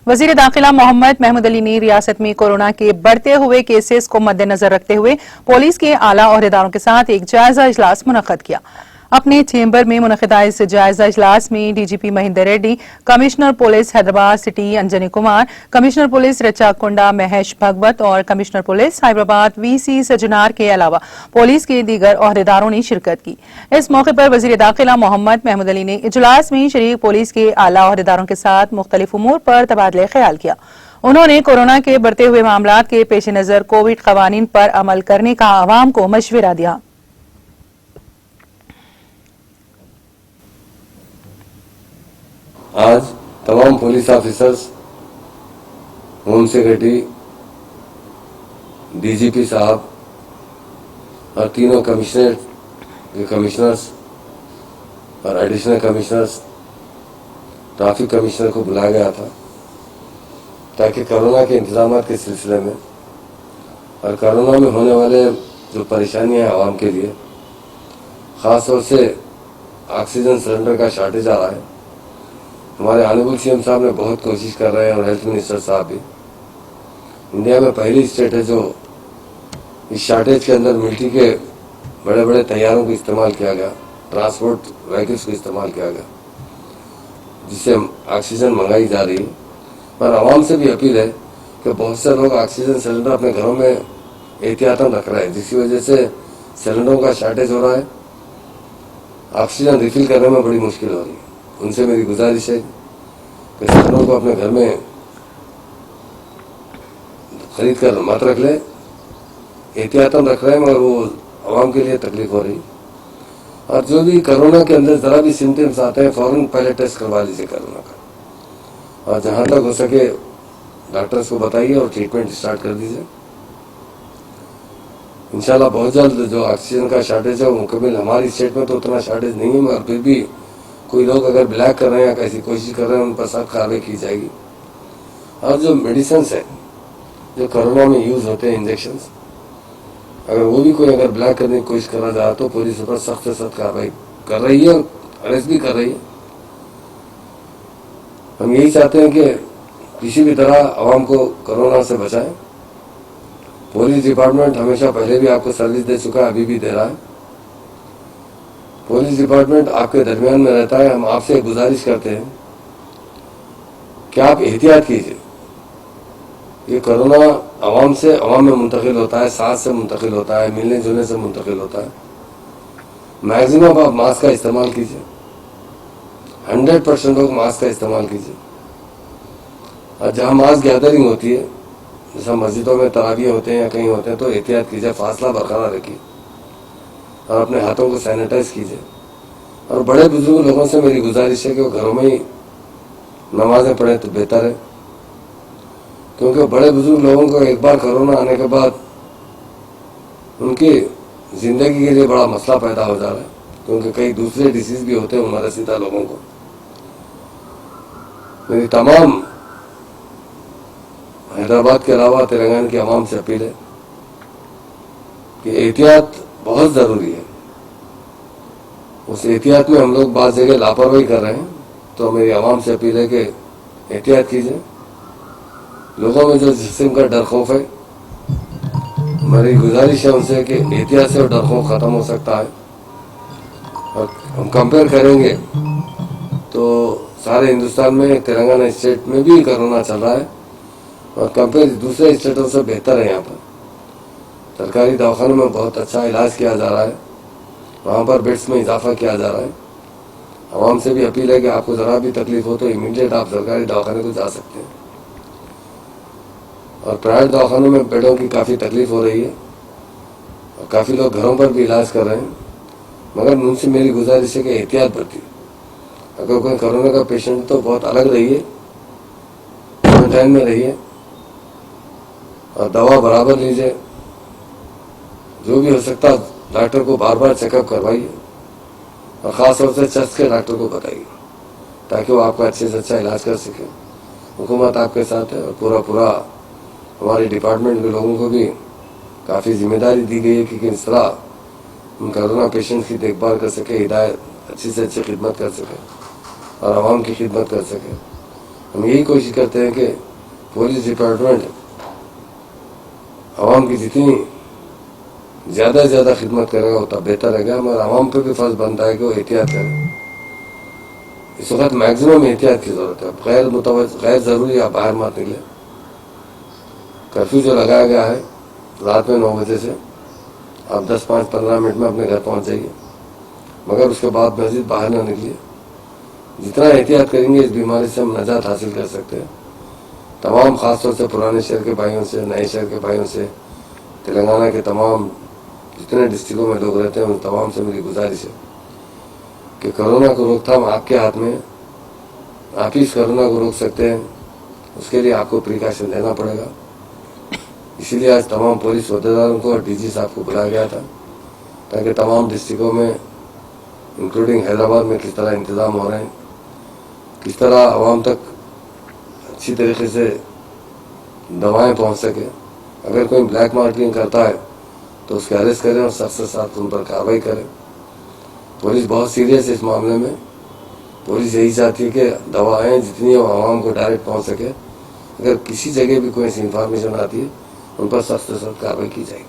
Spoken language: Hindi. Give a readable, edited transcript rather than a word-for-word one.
वजीर दाखिला मोहम्मद महमूद अली ने रियासत में कोरोना के बढ़ते हुए केसेस को मद्देनजर रखते हुए पुलिस के आला ओहदेदारों के साथ एक जायजा इजलास मुनक्कद किया। अपने चेंबर में मुनक्किदा इस जायजा इजलास में DGP Mahender Reddy, commissioner police Hyderabad city Anjani Kumar, commissioner police Rachakonda Mahesh Bhagwat और commissioner police Hyderabad VC Sajjanar के अलावा पुलिस के दीगर ओहदेदारों ने शिरकत की। इस मौके पर वजीर दाखिला मोहम्मद महमूद अली ने इजलास में शरीक पुलिस के आला ओहदेदारों के साथ मुख्तलिफ उमूर पर तबादले ख्याल किया। उन्होंने कोरोना के बढ़ते हुए मामलात के पेश नजर कोविड कवानीन पर अमल करने का आवाम को मशविरा दिया। आज तमाम police officers, home secretary, DGP साहब और तीनों कमिश्नर्स और एडिशनल कमिश्नर्स, ट्रैफिक कमिश्नर को बुलाया गया था ताकि कोरोना के इंतजाम के सिलसिले में और कोरोना में होने वाले जो परेशानियां हैं आवाम के लिए, ख़ास तौर से ऑक्सीजन सिलेंडर का शॉर्टेज आ रहा है। हमारे ऑनरेबल सीएम साहब ने बहुत कोशिश कर रहे हैं और हेल्थ मिनिस्टर साहब भी। इंडिया में पहली स्टेट है जो इस शॉर्टेज के अंदर मिलिट्री के बड़े बड़े तैयारों को इस्तेमाल किया गया, ट्रांसपोर्ट व्हीकल्स को इस्तेमाल किया गया, जिससे ऑक्सीजन मंगाई जा रही है। पर आवाम से भी अपील है कि बहुत से लोग ऑक्सीजन सिलेंडर अपने घरों में एहतियातन रख रहे हैं, जिसकी वजह से सिलेंडरों का शॉर्टेज हो रहा है, ऑक्सीजन रिफिल करने में बड़ी मुश्किल हो रही है। उनसे मेरी गुजारिश है कि सिलेंडरों को अपने घर में खरीद कर मत रख ले, एहतियातन रख रहे हैं मगर वो आवाम के लिए तकलीफ हो रही। और जो भी कोरोना के अंदर जरा भी सिम्टम्स आते हैं फौरन पहले टेस्ट करवा लीजिए कोरोना का, और जहां तक हो सके डॉक्टर्स को बताइए और ट्रीटमेंट स्टार्ट कर दीजिए। इंशाल्लाह बहुत जल्द जो ऑक्सीजन का शॉर्टेज है वो मुकम्मल, हमारी स्टेट में तो उतना शॉर्टेज नहीं है, मगर फिर भी कोई लोग अगर ब्लैक कर रहे हैं या कैसी कोशिश कर रहे हैं उन पर सख्त कार्रवाई की जाएगी। और जो मेडिसिन है जो कोरोना में यूज होते हैं इंजेक्शन, अगर वो भी कोई अगर ब्लैक करने की कोशिश करना चाहे तो पुलिस पर सख्त से सख्त कार्रवाई कर रही है और अरेस्ट भी कर रही है। हम यही चाहते हैं कि किसी भी तरह आवाम को कोरोना से बचाएं। पुलिस डिपार्टमेंट हमेशा पहले भी आपको सर्विस दे चुका है, अभी भी दे रहा है। पुलिस डिपार्टमेंट आपके दरमियान में रहता है। हम आपसे गुजारिश करते हैं कि आप एहतियात कीजिए। ये कोरोना आवाम में मुंतकिल होता है, सांस से मुंतकिल होता है, मिलने जुलने से मुंतकिल होता है। मैक्सिमम आप मास्क का इस्तेमाल कीजिए, 100% लोग मास्क का इस्तेमाल कीजिए। और जहाँ मास गैदरिंग होती है, जैसा मस्जिदों में तरावियाँ होते हैं या कहीं होते हैं, तो एहतियात कीजिए, फासला बरकरार रखिए और अपने हाथों को सैनिटाइज कीजिए। और बड़े बुजुर्ग लोगों से मेरी गुजारिश है कि वो घरों में ही नमाजें पढ़ें तो बेहतर है, क्योंकि बड़े बुजुर्ग लोगों को एक बार कोरोना आने के बाद उनकी जिंदगी के लिए बड़ा मसला पैदा हो जा रहा है, क्योंकि कई दूसरे डिसीज भी होते हैं उम्र रसीदा लोगों को। मेरी तमाम हैदराबाद के अलावा तेलंगाना की आवाम से अपील है कि एहतियात बहुत जरूरी है। उस एहतियात में हम लोग बात जगह लापरवाही कर रहे हैं, तो मेरी आवाम से अपील है कि एहतियात कीजिए। लोगों में जो जिस्म का डर खौफ है, मेरी गुजारिश है उनसे कि एहतियात से डर खौफ खत्म हो सकता है। और हम कंपेयर करेंगे तो सारे हिंदुस्तान में तेलंगाना स्टेट में भी कोरोना चल रहा है और कंपेयर दूसरे स्टेटों से बेहतर है। यहाँ पर सरकारी दवाखानों में बहुत अच्छा इलाज किया जा रहा है, वहाँ पर बेड्स में इजाफा किया जा रहा है। आवाम से भी अपील है कि आपको ज़रा भी तकलीफ हो तो इमीडिएट आप सरकारी दवाखाने को जा सकते हैं। और प्राइवेट दवाखानों में बेडों की काफ़ी तकलीफ हो रही है और काफ़ी लोग घरों पर भी इलाज कर रहे हैं, मगर उनसे मेरी गुजारिश है कि एहतियात बरतिए। अगर कोई कोरोना का पेशेंट तो बहुत अलग रहिए, क्वारंटाइन में रहिए और दवा बराबर लीजिए। जो भी हो सकता डॉक्टर को बार बार चेकअप करवाइए और ख़ास तौर से चेस्ट के डॉक्टर को बताइए ताकि वो आपका अच्छे से अच्छा इलाज कर सके। हुकूमत आपके साथ है और पूरा हमारे डिपार्टमेंट के लोगों को भी काफ़ी जिम्मेदारी दी गई है कि किस तरह उन कोरोना पेशेंट की देखभाल कर सके, हिदायत अच्छी से अच्छी खिदमत कर सके और आवाम की खिदमत कर सके। हम यही कोशिश करते हैं कि पुलिस डिपार्टमेंट आवाम की जितनी ज़्यादा से ज़्यादा खिदमत करेगा उतना बेहतर रहेगा। मगर आवाम पे भी फर्ज बनता है कि वो एहतियात करें। इस वक्त मैक्सिमम एहतियात की ज़रूरत है। गैर ज़रूरी आप बाहर मत निकले। कर्फ्यू जो लगाया गया है रात में 9 बजे से, आप 10-5-15 मिनट में अपने घर पहुंच जाइए, मगर उसके बाद मस्जिद बाहर ना निकलिए। जितना एहतियात करेंगे इस बीमारी से हम नजात हासिल कर सकते हैं। तमाम खासतौर से पुराने शहर के भाइयों से, नए शहर के भाइयों से, तेलंगाना के तमाम जितने डिस्ट्रिक्टों में लोग रहते हैं उन तमाम से मेरी गुजारिश है कि कोरोना को रोकथाम आपके हाथ में है। आप ही इस कोरोना को रोक सकते हैं, उसके लिए आपको प्रिकॉशन लेना पड़ेगा। इसीलिए आज तमाम पुलिस अहदेदारों को और डीजी साहब को बुलाया गया था ताकि तमाम डिस्ट्रिक्टों में इंक्लूडिंग हैदराबाद में किस तरह इंतजाम हो रहे हैं, किस तरह आवाम तक अच्छी तरीके से दवाएं पहुंच सके। अगर कोई ब्लैक मार्केटिंग करता है तो उसके अरेस्ट करें और सख्त से सख्त उन पर कार्रवाई करें। पुलिस बहुत सीरियस है इस मामले में। पुलिस यही चाहती है कि दवाएं जितनी हो आवाम को डायरेक्ट पहुंच सके। अगर किसी जगह भी कोई ऐसी इंफॉर्मेशन आती है उन पर सख्त से सख्त कार्रवाई की जाएगी।